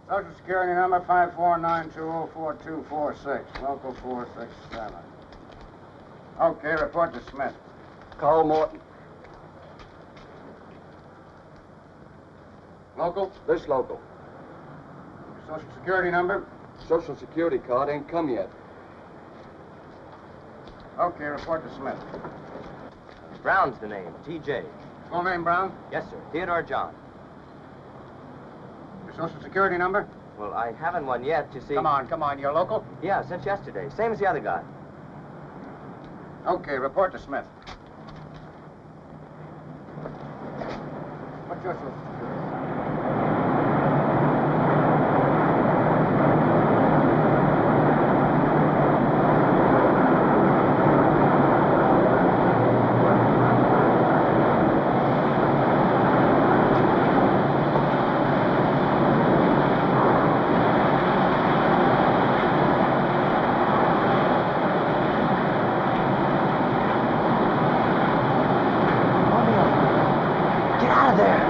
Social Security number 549204246, local 467. Okay, report to Smith. Carl Morton. Local? This local. Your Social Security number? Social Security card ain't come yet. Okay, report to Smith. Brown's the name, T.J. Full name, Brown? Yes, sir. Theodore John. Your Social Security number? Well, I haven't one yet, you see. Come on, you're local? Yeah, since yesterday. Same as the other guy. Okay, report to Smith. Social Security. Get out of there!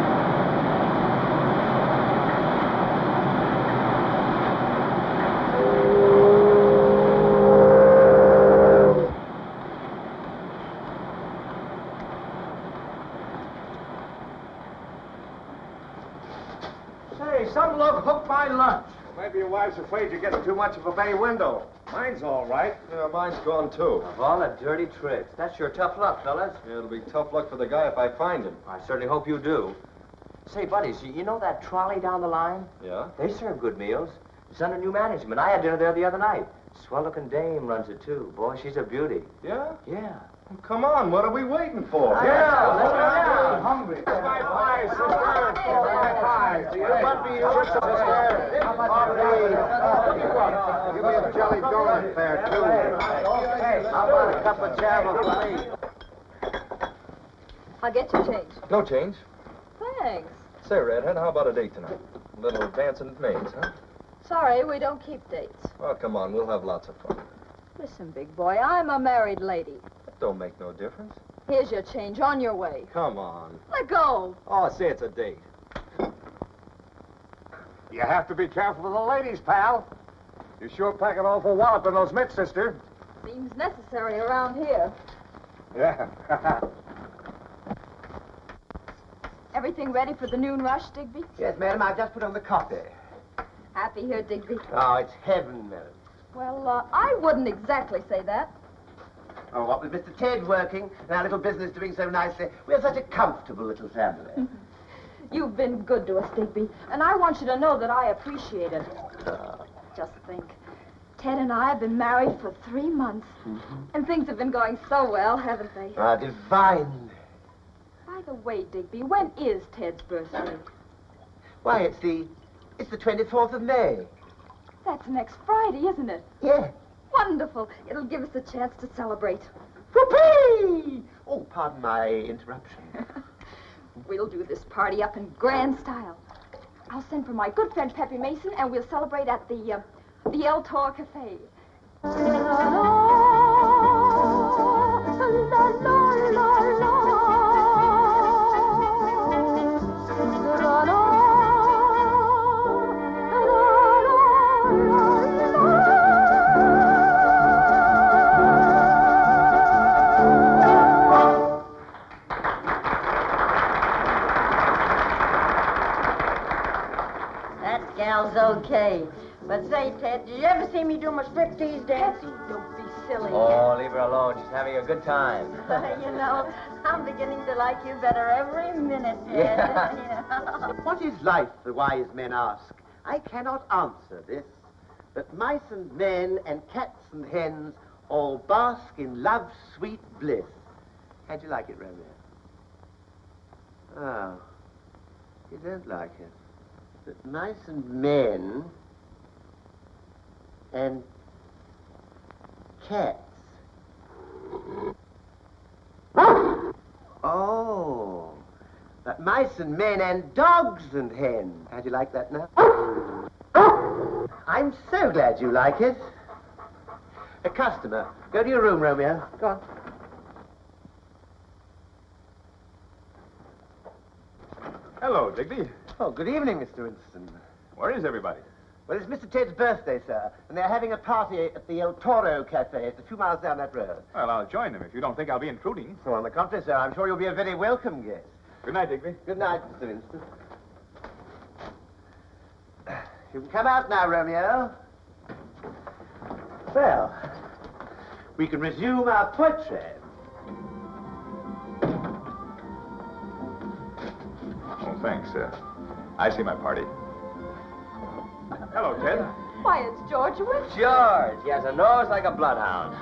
Say, some look hooked my lunch. Well, maybe your wife's afraid you're getting too much of a bay window. Mine's all right. Yeah, mine's gone too. Of all the dirty tricks. That's your tough luck, fellas. Yeah, it'll be tough luck for the guy if I find him. I certainly hope you do. Say, buddies, you know that trolley down the line? Yeah? They serve good meals. It's under new management. I had dinner there the other night. Swell-looking dame runs it, too. Boy, she's a beauty. Yeah? Yeah. Well, come on, what are we waiting for? Yeah, let's go down. I'm hungry. My pie, sister. My pie. Do you want me to sister? Give me a jelly donut there, too. Hey, how about a cup of java for me? I'll get your change. No change. Thanks. Say, Redhead, how about a date tonight? A little dancing at Maine's, huh? Sorry, we don't keep dates. Well, come on, we'll have lots of fun. Listen, big boy, I'm a married lady. That don't make no difference. Here's your change. On your way. Come on. Let go. Oh, say it's a date. You have to be careful with the ladies, pal. You sure pack an awful wallop in those mitts, sister. Seems necessary around here. Yeah. Everything ready for the noon rush, Digby? Yes, madam, I've just put on the coffee. Happy here, Digby. Oh, it's heaven, madam. Well, I wouldn't exactly say that. Oh, what with Mr. Ted working and our little business doing so nicely, we're such a comfortable little family. You've been good to us, Digby, and I want you to know that I appreciate it. Just think. Ted and I have been married for 3 months, and things have been going so well, haven't they? Ah, divine. By the way, Digby, when is Ted's birthday? Why, it's the 24th of May. That's next Friday, isn't it? Yeah. Wonderful. It'll give us a chance to celebrate. Whoopee! Oh, pardon my interruption. We'll do this party up in grand style. I'll send for my good friend Peppy Mason, and we'll celebrate at the El Toro Cafe. That gal's okay. But say, Ted, did you ever see me do my striptease dance? Don't be silly. Oh, leave her alone. She's having a good time. You know, I'm beginning to like you better every minute, Ted. Yeah. What is life, the wise men ask? I cannot answer this. But mice and men and cats and hens all bask in love's sweet bliss. How'd you like it, Romeo? Oh, you don't like it. But mice and men and cats. Oh, but mice and men and dogs and hens. How'd you like that now? I'm so glad you like it. A customer. Go to your room, Romeo. Go on. Hello, Digby. Oh, good evening, Mr. Winston. Where is everybody? Well, it's Mr. Ted's birthday, sir, and they're having a party at the El Toro Cafe. It's a few miles down that road. Well, I'll join them if you don't think I'll be intruding. So, on the contrary, sir, I'm sure you'll be a very welcome guest. Good night, Digby. Good night, Mr. Winston. You can come out now, Romeo. Well, we can resume our portrait. Oh, thanks, I see my party. Hello, Ted. Why, it's George Winston. George. He has a nose like a bloodhound.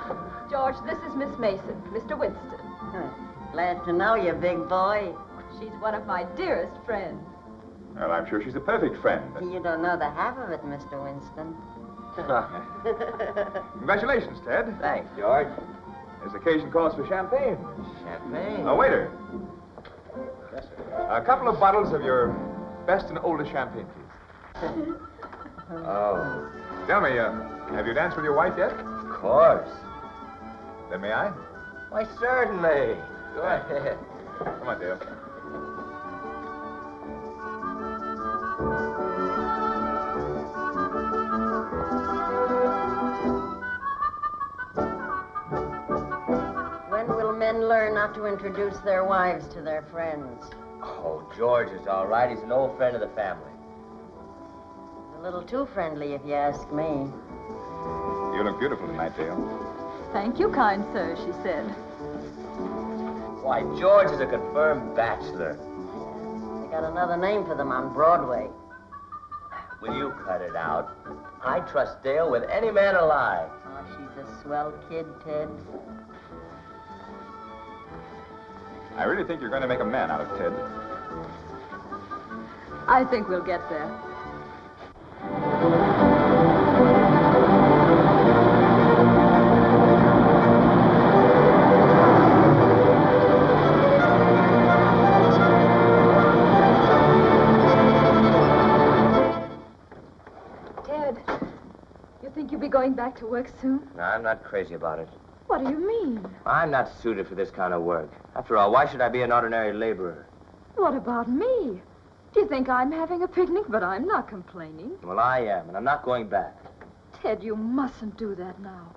George, this is Miss Mason, Mr. Winston. Glad to know you, big boy. She's one of my dearest friends. Well, I'm sure she's a perfect friend. You don't know the half of it, Mr. Winston. Congratulations, Ted. Thanks, George. This occasion calls for champagne. Champagne? Oh, waiter. A couple of bottles of your best and oldest champagne, please. Oh, Tell me, have you danced with your wife yet? of course. Then may I? Why, certainly. Go ahead. Come on, Dale. When will men learn not to introduce their wives to their friends? Oh, George is all right. He's an old friend of the family. A little too friendly, if you ask me. You look beautiful tonight, Dale. Thank you, kind sir, she said. Why, George is a confirmed bachelor. They got another name for them on Broadway. Will you cut it out? I trust Dale with any man alive. Oh, she's a swell kid, Ted. I really think you're going to make a man out of Ted. I think we'll get there. Ted, you think you'll be going back to work soon? No, I'm not crazy about it. What do you mean? I'm not suited for this kind of work. After all, why should I be an ordinary laborer? What about me? Do you think I'm having a picnic? But I'm not complaining. Well, I am, and I'm not going back. Ted, you mustn't do that now.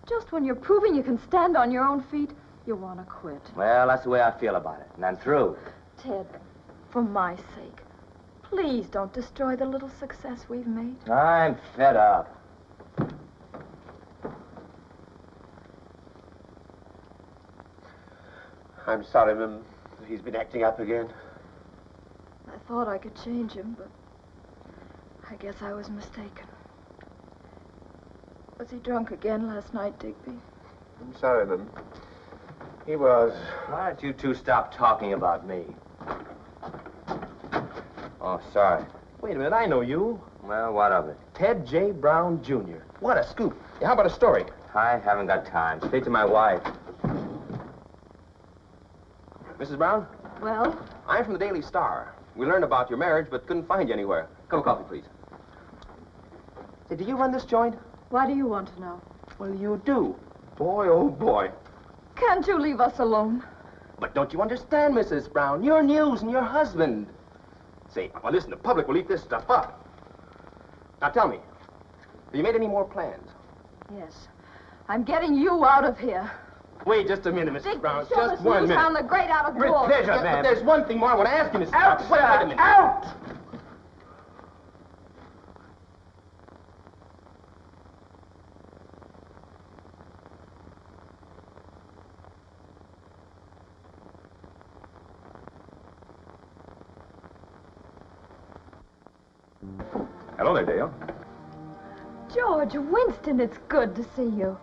Just when you're proving you can stand on your own feet, you want to quit. Well, that's the way I feel about it, and I'm through. Ted, for my sake, please don't destroy the little success we've made. I'm fed up. I'm sorry, Mim. He's been acting up again. I thought I could change him, but I guess I was mistaken. Was he drunk again last night, Digby? I'm sorry, Mim. He was. Why don't you two stop talking about me? Oh, sorry. Wait a minute, I know you. Well, what of it? Ted J. Brown, Jr. What a scoop. How about a story? I haven't got time. Speak to my wife. Mrs. Brown? Well? I'm from the Daily Star. We learned about your marriage, but couldn't find you anywhere. Cup of coffee, please. Hey, do you run this joint? Why do you want to know? Well, you do. Boy, oh boy. Can't you leave us alone? But don't you understand, Mrs. Brown? You're news and your husband. Say, well, listen, the public will eat this stuff up. Now, tell me, have you made any more plans? Yes. I'm getting you out of here. Wait just a minute, Mrs. Digby, Brown. show Just this one news minute. hound the great out of With door. pleasure, Yes, ma'am. but There's one thing more I want to ask you, Mrs. Out, Brown. Wait a sir! minute. Out! Hello there, Dale. George Winston, it's good to see you.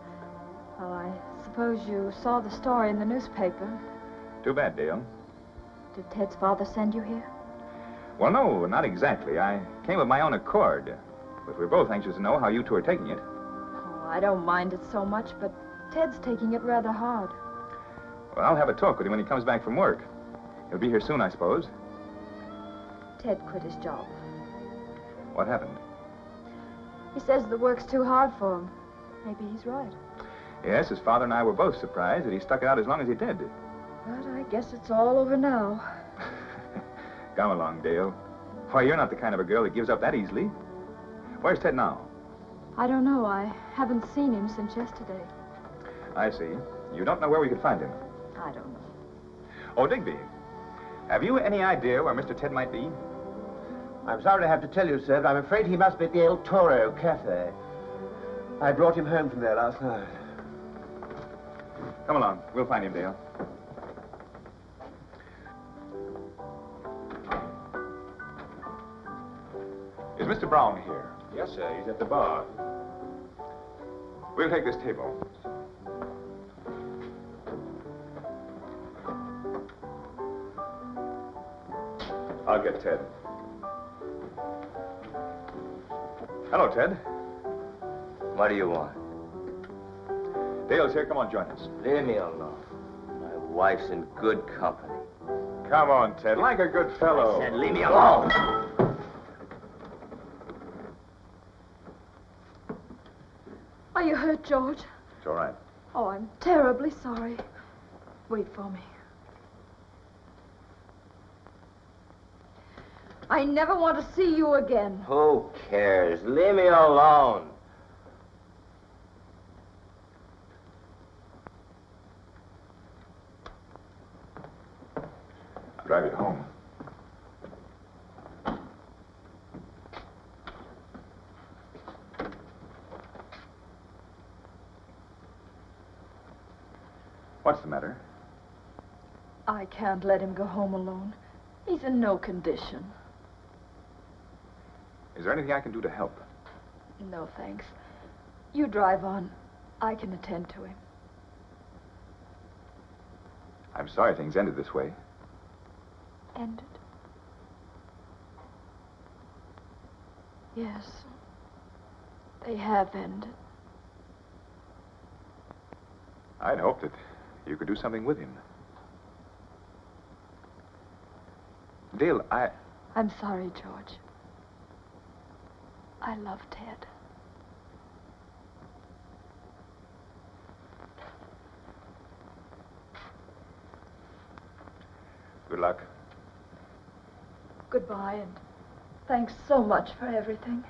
Oh, I suppose you saw the story in the newspaper. Too bad, Dale. Did Ted's father send you here? Well, no, not exactly. I came of my own accord. But we're both anxious to know how you two are taking it. Oh, I don't mind it so much, but Ted's taking it rather hard. Well, I'll have a talk with him when he comes back from work. He'll be here soon, I suppose. Ted quit his job. What happened? He says the work's too hard for him. Maybe he's right. Yes, his father and I were both surprised that he stuck it out as long as he did. But I guess it's all over now. Come along, Dale. Why, you're not the kind of a girl that gives up that easily. Where's Ted now? I don't know. I haven't seen him since yesterday. I see. You don't know where we could find him. I don't know. Oh, Digby, have you any idea where Mr. Ted might be? I'm sorry to have to tell you, sir, but I'm afraid he must be at the El Toro Cafe. I brought him home from there last night. Come along. We'll find him, Dale. Is Mr. Brown here? Yes, sir. He's at the bar. We'll take this table. I'll get Ted. Hello, Ted. What do you want? Dale's here. Come on, join us. Leave me alone. My wife's in good company. Come on, Ted. Like a good fellow. I said leave me alone. Are you hurt, George? It's all right. Oh, I'm terribly sorry. Wait for me. I never want to see you again. Who cares? Leave me alone. I'll drive you home. What's the matter? I can't let him go home alone. He's in no condition. Is there anything I can do to help? No, thanks. You drive on. I can attend to him. I'm sorry things ended this way. Ended? Yes. They have ended. I'd hoped that you could do something with him. Dale, I'm sorry, George. I love Ted. Good luck. Goodbye, and thanks so much for everything.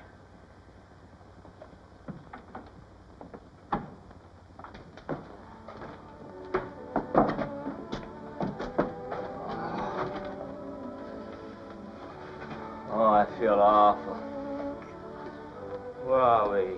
Oh, I feel awful. Where are we?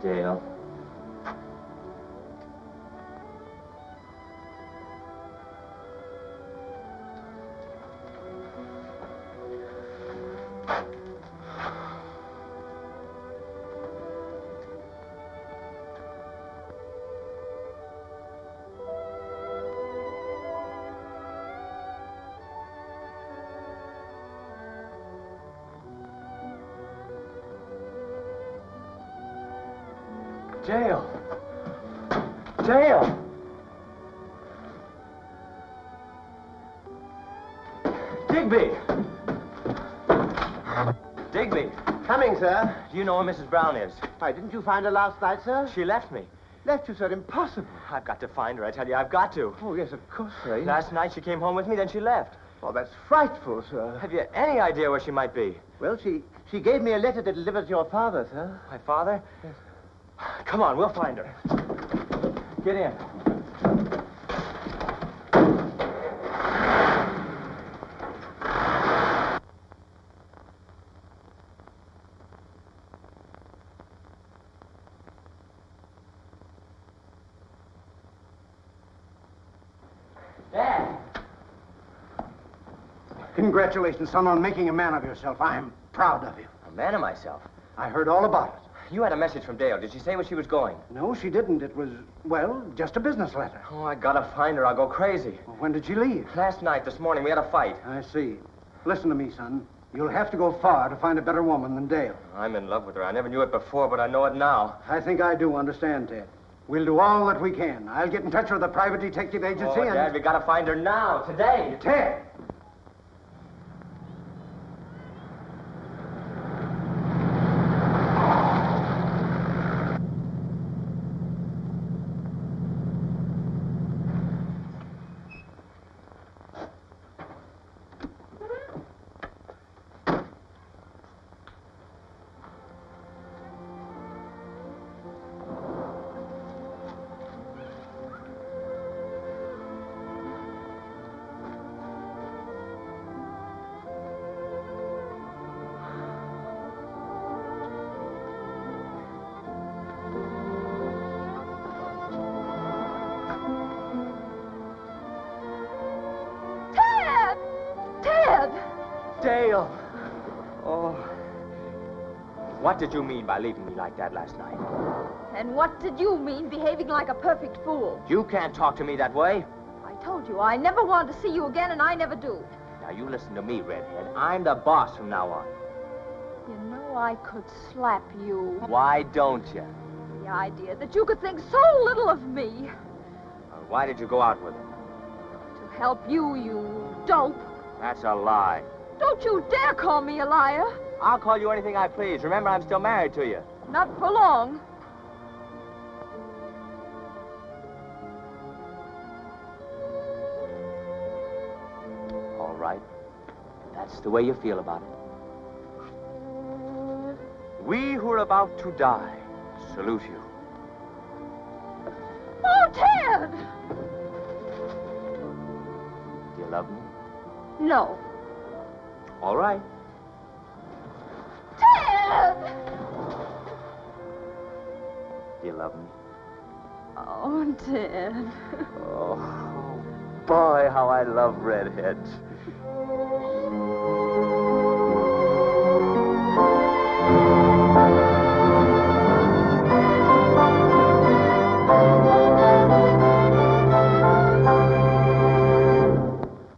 Dale. Dale! Dale! Digby! Digby! Coming, sir. Do you know where Mrs. Brown is? Why, didn't you find her last night, sir? She left me. Left you, sir? Impossible. I've got to find her, I tell you, I've got to. Oh, yes, of course, sir. Last night she came home with me, then she left. Oh, that's frightful, sir. Have you any idea where she might be? Well, she gave me a letter to deliver to your father, sir. My father? Yes. Come on, we'll find her. Get in. Dad! Congratulations, son, on making a man of yourself. I'm proud of you. A man of myself. I heard all about it. You had a message from Dale. Did she say where she was going? No, she didn't. It was, well, just a business letter. Oh, I gotta find her. I'll go crazy. Well, when did she leave? Last night, this morning, we had a fight. I see. Listen to me, son. You'll have to go far to find a better woman than Dale. I'm in love with her. I never knew it before, but I know it now. I think I do understand, Ted. We'll do all that we can. I'll get in touch with the private detective agency Oh, and... Dad, we gotta find her now, today. Ted! Ted! Ted! Dale! Oh. What did you mean by leaving me like that last night? And what did you mean behaving like a perfect fool? You can't talk to me that way. I told you I never wanted to see you again, and I never do. Now, you listen to me, Redhead. I'm the boss from now on. You know I could slap you. Why don't you? The idea that you could think so little of me. Why did you go out with him? To help you, you dope. That's a lie. Don't you dare call me a liar. I'll call you anything I please. Remember, I'm still married to you. Not for long. All right. If that's the way you feel about it. We who are about to die salute you. Oh, Ted! Do you love me? No. All right. Ted! Do you love me? Oh, Ted. Oh, boy, how I love redheads.